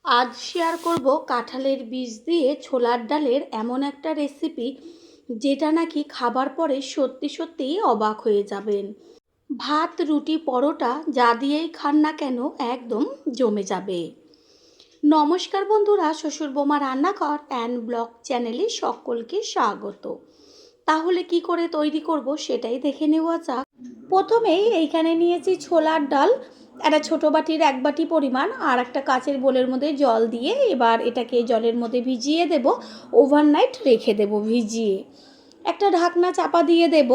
আজ শেয়ার করব কাঁঠালের বীজ দিয়ে ছোলার ডালের এমন একটা রেসিপি যেটা নাকি খাবার পরে সত্যি সত্যিই অবাক হয়ে যাবেন। ভাত, রুটি, পরোটা যা দিয়েই খান না কেন একদম জমে যাবে। নমস্কার বন্ধুরা, শ্বশুর বোমা রান্নাঘর অ্যান্ড ব্লগ চ্যানেলে সকলকে স্বাগত। তাহলে কি করে তৈরি করব সেটাই দেখে নেওয়া যাক। প্রথমেই এইখানে নিয়েছি ছোলার ডাল, একটা ছোটো বাটির 1 বাটি পরিমাণ, আর একটা কাচের বোলের মধ্যে জল দিয়ে এবার এটাকে জলের মধ্যে ভিজিয়ে দেব। ওভারনাইট রেখে দেব ভিজিয়ে, একটা ঢাকনা চাপা দিয়ে দেব।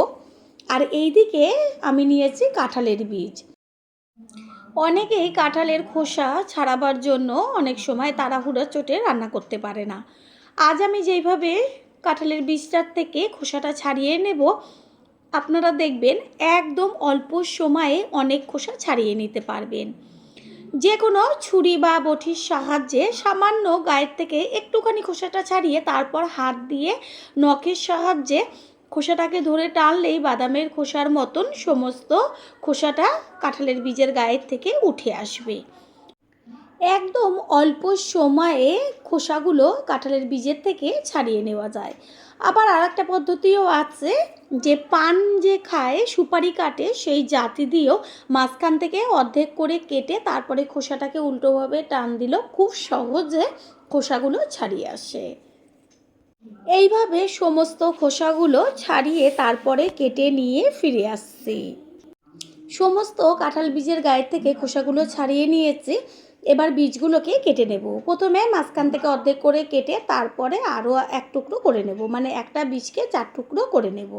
আর এই দিকে আমি নিয়েছি কাঁঠালের বীজ। অনেকেই কাঁঠালের খোসা ছাড়াবার জন্য অনেক সময় তাড়াহুড়োর চোটে রান্না করতে পারে না। আজ আমি যেইভাবে কাঁঠালের বীজটার থেকে খোসাটা ছাড়িয়ে নেব, আপনারা দেখবেন একদম অল্প সময়ে অনেক খোসা ছাড়িয়ে নিতে পারবেন। যে কোনো ছুরি বা বটির সাহায্যে সামান্য গায়ের থেকে একটুখানি খোসাটা ছাড়িয়ে তারপর হাত দিয়ে নখের সাহায্যে খোসাটাকে ধরে টানলেই বাদামের খোসার মতন সমস্ত খোসাটা কাঁঠালের বীজের গায়ের থেকে উঠে আসবে। একদম অল্প সময়ে খোসাগুলো কাঁঠালের বীজের থেকে ছাড়িয়ে নেওয়া যায়। আবার আর একটা পদ্ধতিও আছে, যে পান যে খায়, সুপারি কাটে, সেই জাতি দিয়েও মাঝখান থেকে অর্ধেক করে কেটে তারপরে খোসাটাকে উল্টোভাবে টান দিলেও খুব সহজে খোসাগুলো ছাড়িয়ে আসে। এইভাবে সমস্ত খোসাগুলো ছাড়িয়ে তারপরে কেটে নিয়ে ফিরে আসছি। সমস্ত কাঁঠাল বীজের গায়ের থেকে খোসাগুলো ছাড়িয়ে নিয়েছি। এবার বীজগুলোকে কেটে নেব। প্রথমে মাঝখান থেকে অর্ধেক করে কেটে তারপরে আরও 1 টুকরো করে নেব, মানে একটা বীজকে 4 টুকরো করে নেব।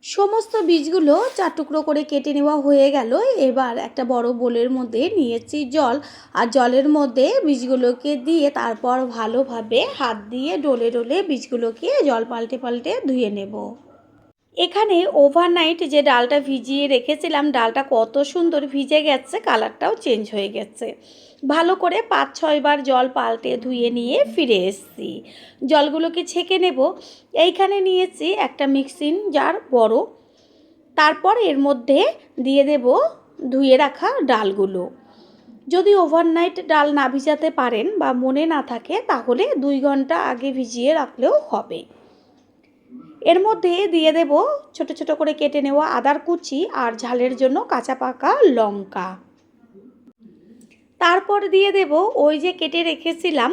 সমস্ত বীজগুলো 4 টুকরো করে কেটে নেওয়া হয়ে গেল। এবার একটা বড় বোলের মধ্যে নিয়েছি জল, আর জলের মধ্যে বীজগুলোকে দিয়ে তারপর ভালোভাবে হাত দিয়ে ডলে ডলে বীজগুলোকে জল পাল্টে পাল্টে ধুয়ে নেব। এখানে ওভারনাইট যে ডালটা ভিজিয়ে রেখেছিলাম, ডালটা কত সুন্দর ভিজে গেছে, কালারটাও চেঞ্জ হয়ে গেছে। ভালো করে 5-6 বার জল পাল্টে ধুয়ে নিয়ে ফিরে এসেছি। জলগুলোকে ছেঁকে নেব। এইখানে নিয়েছি একটা মিক্সিং জার বড়, তারপর এর মধ্যে দিয়ে দেব ধুয়ে রাখা ডালগুলো। যদি ওভারনাইট ডাল না ভিজাতে পারেন বা মনে না থাকে, তাহলে 2 ঘন্টা আগে ভিজিয়ে রাখলেও হবে। এর মধ্যে দিয়ে দেব ছোট ছোট করে কেটে নেওয়া আদার কুচি আর ঝালের জন্য কাঁচা পাকা লঙ্কা। তারপর দিয়ে দেব ওই যে কেটে রেখেছিলাম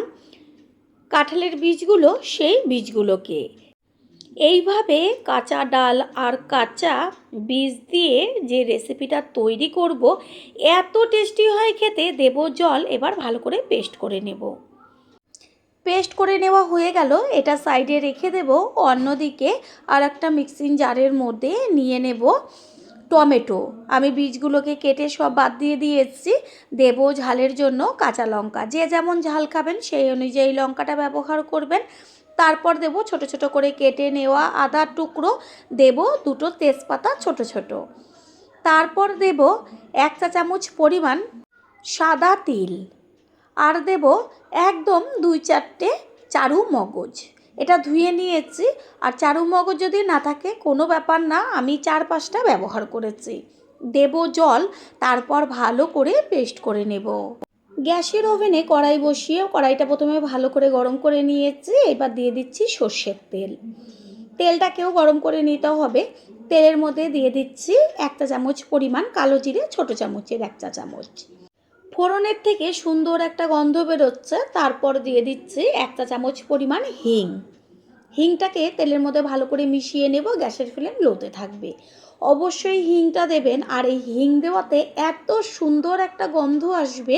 কাঁঠালের বীজগুলো, সেই বীজগুলোকে। এইভাবে কাঁচা ডাল আর কাঁচা বীজ দিয়ে যে রেসিপিটা তৈরি করব, এত টেস্টি হয় খেতে। দেব জল, এবার ভালো করে পেস্ট করে নেব। পেস্ট করে নেওয়া হয়ে গেল, এটা সাইডে রেখে দেব। অন্যদিকে আর একটা মিক্সিং জারের মধ্যে নিয়ে নেব টমেটো। আমি বীজগুলোকে কেটে সব বাদ দিয়ে দিয়েছি। দেব ঝালের জন্য কাঁচা লঙ্কা, যে যেমন ঝাল খাবেন সেই অনুযায়ী লঙ্কাটা ব্যবহার করবেন। তারপর দেব ছোট ছোট করে কেটে নেওয়া আদার টুকরো, দেব 2টো তেজপাতা ছোট ছোট। তারপর দেব 1 চা চামচ পরিমাণ সাদা তিল, আর দেব একদম 2-4টে চারু মগজ। এটা ধুয়ে নিয়েছি। আর চারু মগজ যদি না থাকে কোনো ব্যাপার না, আমি 4-5টা ব্যবহার করেছি। দেব জল, তারপর ভালো করে পেস্ট করে নেব। গ্যাসের ওভেনে কড়াই বসিয়ে কড়াইটা প্রথমে ভালো করে গরম করে নিয়েছি। এবার দিয়ে দিচ্ছি সর্ষের তেল। তেলটাকেও গরম করে নিতে হবে। তেলের মধ্যে দিয়ে দিচ্ছি 1 চা চামচ পরিমাণ কালো জিরে, ছোটো চামচের 1 চা চামচ। ফোড়নের থেকে সুন্দর একটা গন্ধ বেরোচ্ছে। তারপর দিয়ে দিচ্ছি 1 চা চামচ পরিমাণ হিং। হিংটাকে তেলের মধ্যে ভালো করে মিশিয়ে নেব। গ্যাসের ফ্লেম লোতে থাকবে। অবশ্যই হিংটা দেবেন, আর এই হিং দেওয়াতে এত সুন্দর একটা গন্ধ আসবে।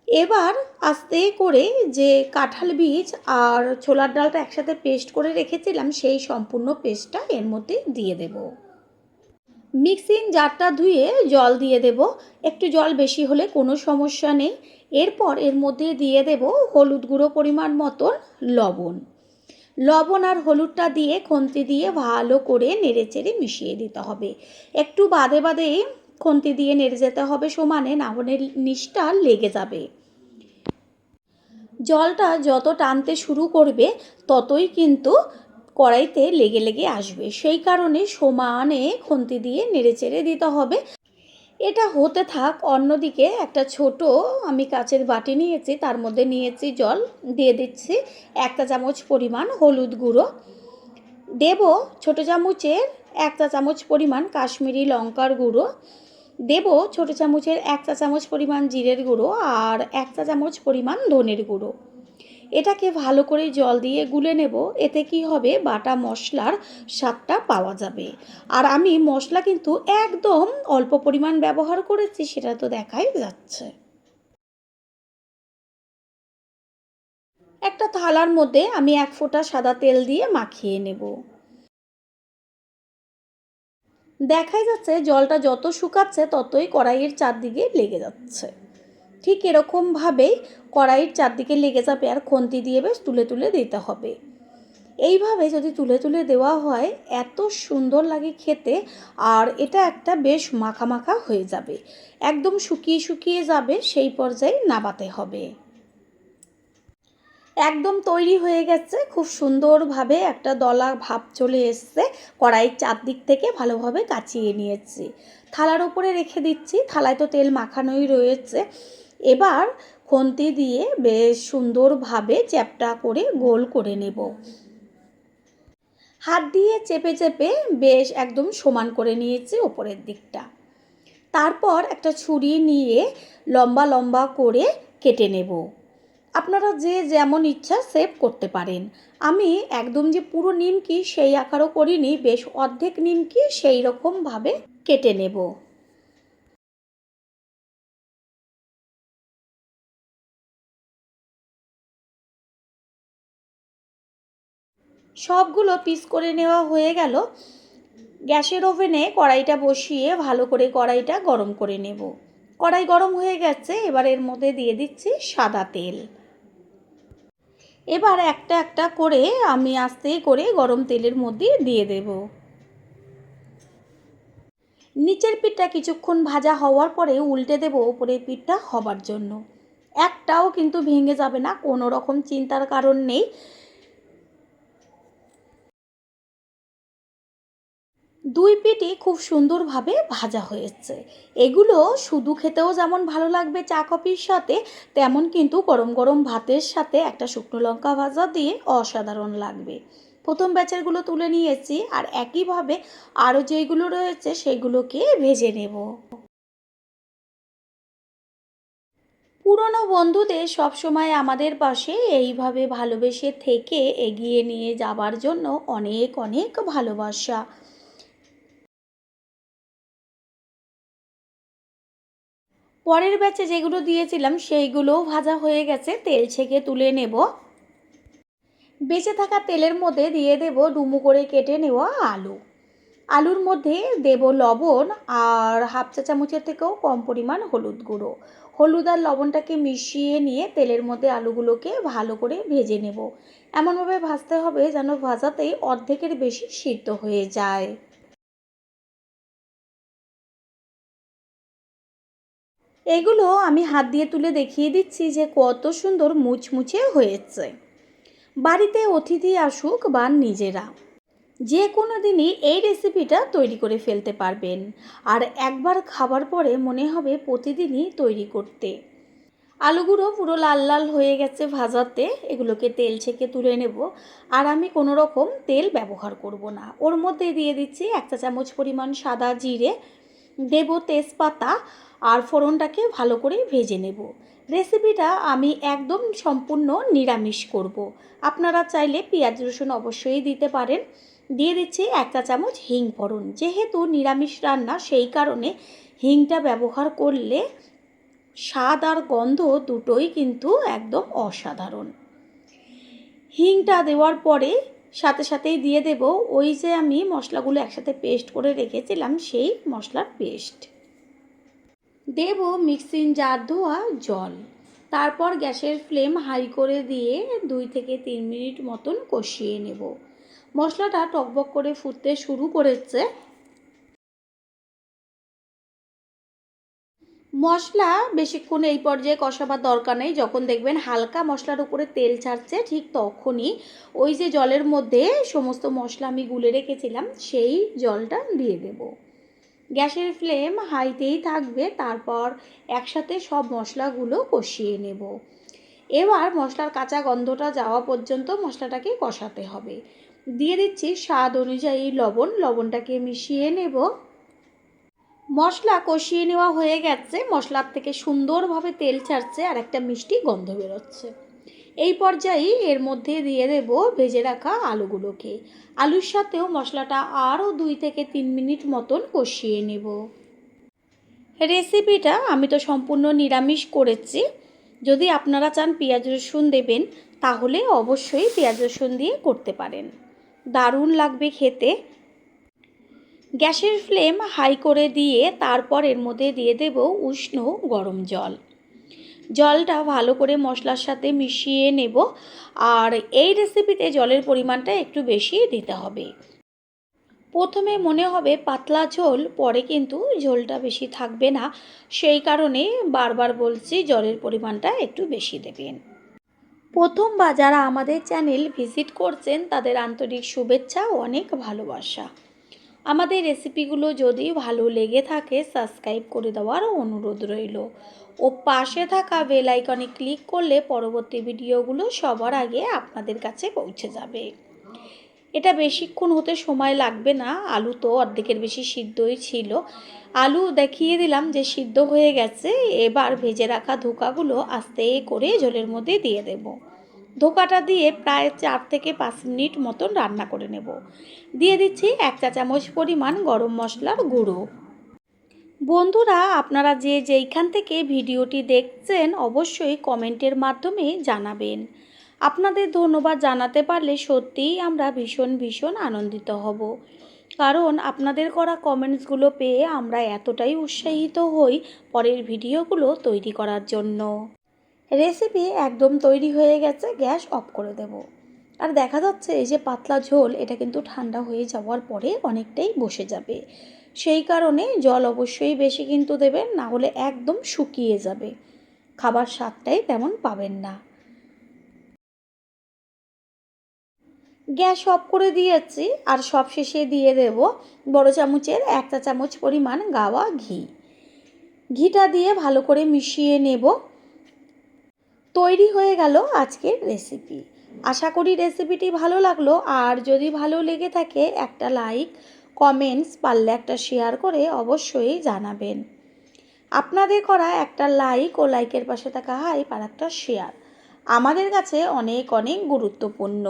এবার আস্তে করে যে কাঁঠাল বীজ আর ছোলার ডালটা একসাথে পেস্ট করে রেখেছিলাম, সেই সম্পূর্ণ পেস্টটা এর মধ্যে দিয়ে দেব। মিক্সিং জারটা ধুয়ে জল দিয়ে দেব। একটু জল বেশি হলে কোনো সমস্যা নেই। এরপর এর মধ্যে দিয়ে দেব হলুদ গুঁড়ো পরিমাণ মতন, লবণ আর হলুদটা দিয়ে খুন্তি দিয়ে ভালো করে নেড়েচেড়ে মিশিয়ে দিতে হবে। একটু বাদে বাদে খুন্তি দিয়ে নেড়ে যেতে হবে সমানে, না হলে নিচটা লেগে যাবে। জলটা যত টানতে শুরু করবে ততই কিন্তু কড়াইতে লেগে লেগে আসবে, সেই কারণে সমানে খুন্তি দিয়ে নেড়েচেড়ে দিতে হবে। এটা হতে থাক। অন্যদিকে একটা ছোট আমি কাচের বাটি নিয়েছি, তার মধ্যে নিয়েছি জল, দিয়ে দিচ্ছি 1 চা চামচ পরিমাণ হলুদ গুঁড়ো, দেব ছোট চামচের 1 চা চামচ পরিমাণ কাশ্মীরি লঙ্কার গুঁড়ো, দেব ছোট চামচের 1 চা চামচ পরিমাণ জিরের গুঁড়ো আর 1 চা চামচ পরিমাণ ধনের গুঁড়ো। এটাকে ভালো করে জল দিয়ে গুলে নেব। এতে কি হবে, বাটা মশলার স্বাদটা পাওয়া যাবে। আর আমি মশলা কিন্তু একদম অল্প পরিমাণ ব্যবহার করেছি, সেটা তো দেখাই যাচ্ছে। একটা থালার মধ্যে আমি 1 ফোঁটা সাদা তেল দিয়ে মাখিয়ে নেব। দেখাই যাচ্ছে জলটা যত শুকাচ্ছে ততই কড়াইয়ের চারদিকে লেগে যাচ্ছে। ঠিক এরকমভাবেই কড়াইয়ের চারদিকে লেগে যাবে আর খুন্তি দিয়ে বেশ তুলে তুলে দিতে হবে। এইভাবে যদি তুলে তুলে দেওয়া হয় এত সুন্দর লাগে খেতে। আর এটা একটা বেশ মাখা মাখা হয়ে যাবে, একদম শুকিয়ে শুকিয়ে যাবে, সেই পর্যায়ে নামাতে হবে। একদম তৈরি হয়ে গেছে, খুব সুন্দরভাবে একটা দলা ভাব চলে এসছে। কড়াইয়ের চারদিক থেকে ভালোভাবে কাচিয়ে নিয়েছি, থালার উপরে রেখে দিচ্ছি। থালায় তো তেল মাখানোই রয়েছে। এবার খুন্তি দিয়ে বেশ সুন্দরভাবে চ্যাপ্টা করে গোল করে নেব। হাত দিয়ে চেপে চেপে বেশ একদম সমান করে নিয়েছি ওপরের দিকটা। তারপর একটা ছুরি নিয়ে লম্বা লম্বা করে কেটে নেব। আপনারা যে যেমন ইচ্ছা শেপ করতে পারেন। আমি একদম যে পুরো নিমকি সেই আকারও করিনি, বেশ অর্ধেক নিমকি সেই রকমভাবে কেটে নেব। সবগুলো পিস করে নেওয়া হয়ে গেল। গ্যাসের ওভেনে কড়াইটা বসিয়ে ভালো করে কড়াইটা গরম করে নেব। কড়াই গরম হয়ে গেছে, এবার এর মধ্যে দিয়ে দিচ্ছি সাদা তেল। এবার একটা একটা করে আমি আস্তে করে গরম তেলের মধ্যে দিয়ে দেব। নিচের পিঠটা কিছুক্ষণ ভাজা হওয়ার পরে উল্টে দেব উপরের পিঠটা হবার জন্য। একটাও কিন্তু ভেঙে যাবে না, কোনো রকম চিন্তার কারণ নেই। দুই পিঠই খুব সুন্দরভাবে ভাজা হয়েছে। এগুলো শুধু খেতেও যেমন ভালো লাগবে চা কফির সাথে, তেমন কিন্তু গরম গরম ভাতের সাথে একটা শুকনো লঙ্কা ভাজা দিয়ে অসাধারণ লাগবে। প্রথম ব্যাচেরগুলো তুলে নিয়েছি, আর একইভাবে আরও যেইগুলো রয়েছে সেগুলোকে ভেজে নেব। পুরনো বন্ধুদের সবসময় আমাদের পাশে এইভাবে ভালোবেসে থেকে এগিয়ে নিয়ে যাবার জন্য অনেক অনেক ভালোবাসা। পরের ব্যাচে যেগুলো দিয়েছিলাম সেইগুলোও ভাজা হয়ে গেছে, তেল ছেঁকে তুলে নেব। বেঁচে থাকা তেলের মধ্যে দিয়ে দেব ডুমো করে কেটে নেওয়া আলু। আলুর মধ্যে দেব লবণ আর 1/2 চা চামচের থেকেও কম পরিমাণ হলুদ গুঁড়ো। হলুদ আর লবণটাকে মিশিয়ে নিয়ে তেলের মধ্যে আলুগুলোকে ভালো করে ভেজে নেব। এমনভাবে ভাজতে হবে যেন ভাজাতেই অর্ধেকের বেশি সিদ্ধ হয়ে যায়। এগুলো আমি হাত দিয়ে তুলে দেখিয়ে দিচ্ছি যে কত সুন্দর মুচমুচে হয়েছে। বাড়িতে অতিথি আসুক বা নিজেরা, যে কোনো দিনই এই রেসিপিটা তৈরি করে ফেলতে পারবেন। আর একবার খাবার পরে মনে হবে প্রতিদিনই তৈরি করতে। আলুগুলো পুরো লাল লাল হয়ে গেছে ভাজাতে, এগুলোকে তেল ছেঁকে তুলে নেব। আর আমি কোনো রকম তেল ব্যবহার করব না। ওর মধ্যে দিয়ে দিচ্ছি 1 চা চামচ পরিমাণ সাদা জিরে, দেব তেজপাতা, আর ফোড়নটাকে ভালো করে ভেজে নেব। রেসিপিটা আমি একদম সম্পূর্ণ নিরামিষ করব। আপনারা চাইলে পেঁয়াজ রসুন অবশ্যই দিতে পারেন। দিয়ে দিচ্ছি 1 চা চামচ হিং ফোড়ন। যেহেতু নিরামিষ রান্না সেই কারণে হিংটা ব্যবহার করলে স্বাদ আর গন্ধ দুটোই কিন্তু একদম অসাধারণ। হিংটা দেওয়ার পরে সাথে সাথেই দিয়ে দেব ওই যে আমি মশলাগুলো একসাথে পেস্ট করে রেখেছিলাম সেই মশলার পেস্ট। দেব মিক্সিং জার ধোয়া জল। তারপর গ্যাসের ফ্লেম হাই করে দিয়ে 2 থেকে 3 মিনিট মতন কষিয়ে নেব। মশলাটা টকবক করে ফুটতে শুরু করেছে। মশলা বেশিক্ষণ এই পর্যায়ে কষাবার দরকার নেই। যখন দেখবেন হালকা মশলার উপরে তেল ছাড়ছে ঠিক তখনই ওই যে জলের মধ্যে সমস্ত মশলা আমি গুলে রেখেছিলাম সেই জলটা দিয়ে দেব। গ্যাসের ফ্লেম হাইতেই থাকবে। তারপর একসাথে সব মশলাগুলো কষিয়ে নেব। এবার মশলার কাঁচা গন্ধটা যাওয়া পর্যন্ত মশলাটাকে কষাতে হবে। দিয়ে দিচ্ছি স্বাদ অনুযায়ী লবণ, লবণটাকে মিশিয়ে নেব। মশলা কষিয়ে নেওয়া হয়ে গেছে, মশলার থেকে সুন্দরভাবে তেল ছাড়ছে আর একটা মিষ্টি গন্ধ বেরোচ্ছে। এই পর্যায়ে এর মধ্যে দিয়ে দেব ভেজে রাখা আলুগুলোকে। আলুর সাথেও মশলাটা আরও 2 থেকে 3 মিনিট মতন কষিয়ে নেব। রেসিপিটা আমি তো সম্পূর্ণ নিরামিষ করেছি। যদি আপনারা চান পেঁয়াজ রসুন দেবেন তাহলে অবশ্যই পেঁয়াজ রসুন দিয়ে করতে পারেন, দারুণ লাগবে খেতে। গ্যাসের ফ্লেম হাই করে দিয়ে তারপর এর মধ্যে দিয়ে দেব উষ্ণ গরম জল। জলটা ভালো করে মশলার সাথে মিশিয়ে নেব। আর এই রেসিপিতে জলের পরিমাণটা একটু বেশি দিতে হবে। প্রথমে মনে হবে পাতলা ঝোল, পরে কিন্তু ঝোলটা বেশি থাকবে না। সেই কারণে বারবার বলছি জলের পরিমাণটা একটু বেশি দেবেন। প্রথমবার যারা আমাদের চ্যানেল ভিজিট করছেন তাদের আন্তরিক শুভেচ্ছা ও অনেক ভালোবাসা। আমাদের রেসিপিগুলো যদি ভালো লেগে থাকে সাবস্ক্রাইব করে দেওয়ার অনুরোধ রইল ও পাশে থাকা বেল আইকনে ক্লিক করলে পরবর্তী ভিডিওগুলো সবার আগে আপনাদের কাছে পৌঁছে যাবে। এটা বেশিক্ষণ হতে সময় লাগবে না, আলু তো অর্ধেকের বেশি সিদ্ধই ছিল। আলু দেখিয়ে দিলাম যে সিদ্ধ হয়ে গেছে। এবার ভেজে রাখা ধোকাগুলো আস্তে করে ঝোলের মধ্যে দিয়ে দেব। ধোকাটা দিয়ে প্রায় 4 থেকে 5 মিনিট মতন রান্না করে নেব। দিয়ে দিচ্ছি 1 চা চামচ পরিমাণ গরম মশলার গুঁড়ো। বন্ধুরা, আপনারা যে যেইখান থেকে ভিডিওটি দেখছেন অবশ্যই কমেন্টের মাধ্যমে জানাবেন। আপনাদের ধন্যবাদ জানাতে পারলে সত্যিই আমরা ভীষণ আনন্দিত হব। কারণ আপনাদের করা কমেন্টসগুলো পেয়ে আমরা এতটাই উৎসাহিত হই পরের ভিডিওগুলো তৈরি করার জন্য। রেসিপি একদম তৈরি হয়ে গেছে, গ্যাস অফ করে দেব। আর দেখা যাচ্ছে এই যে পাতলা ঝোল, এটা কিন্তু ঠান্ডা হয়ে যাওয়ার পরে অনেকটাই বসে যাবে। সেই কারণে জল অবশ্যই বেশি কিন্তু দেবেন, না হলে একদম শুকিয়ে যাবে, খাবার স্বাদটাই তেমন পাবেন না। গ্যাস অফ করে দিয়েছি। আর সবশেষে দিয়ে দেব বড় চামচের 1 চা চামচ পরিমাণ গাওয়া ঘি। ঘিটা দিয়ে ভালো করে মিশিয়ে নেব। তৈরি হয়ে গেল আজকের রেসিপি। আশা করি রেসিপিটি ভালো লাগলো। আর যদি ভালো লেগে থাকে একটা লাইক, কমেন্টস, পারলে একটা শেয়ার করে অবশ্যই জানাবেন। আপনাদের করা একটা লাইক ও লাইকের পাশে থাকা হাইপ আর একটা শেয়ার আমাদের কাছে অনেক গুরুত্বপূর্ণ।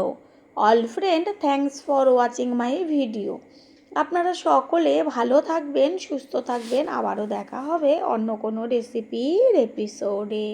All friend, thanks for watching my video. আপনারা সকলে ভালো থাকবেন, সুস্থ থাকবেন। আবারও দেখা হবে অন্য কোনো রেসিপির এপিসোডে।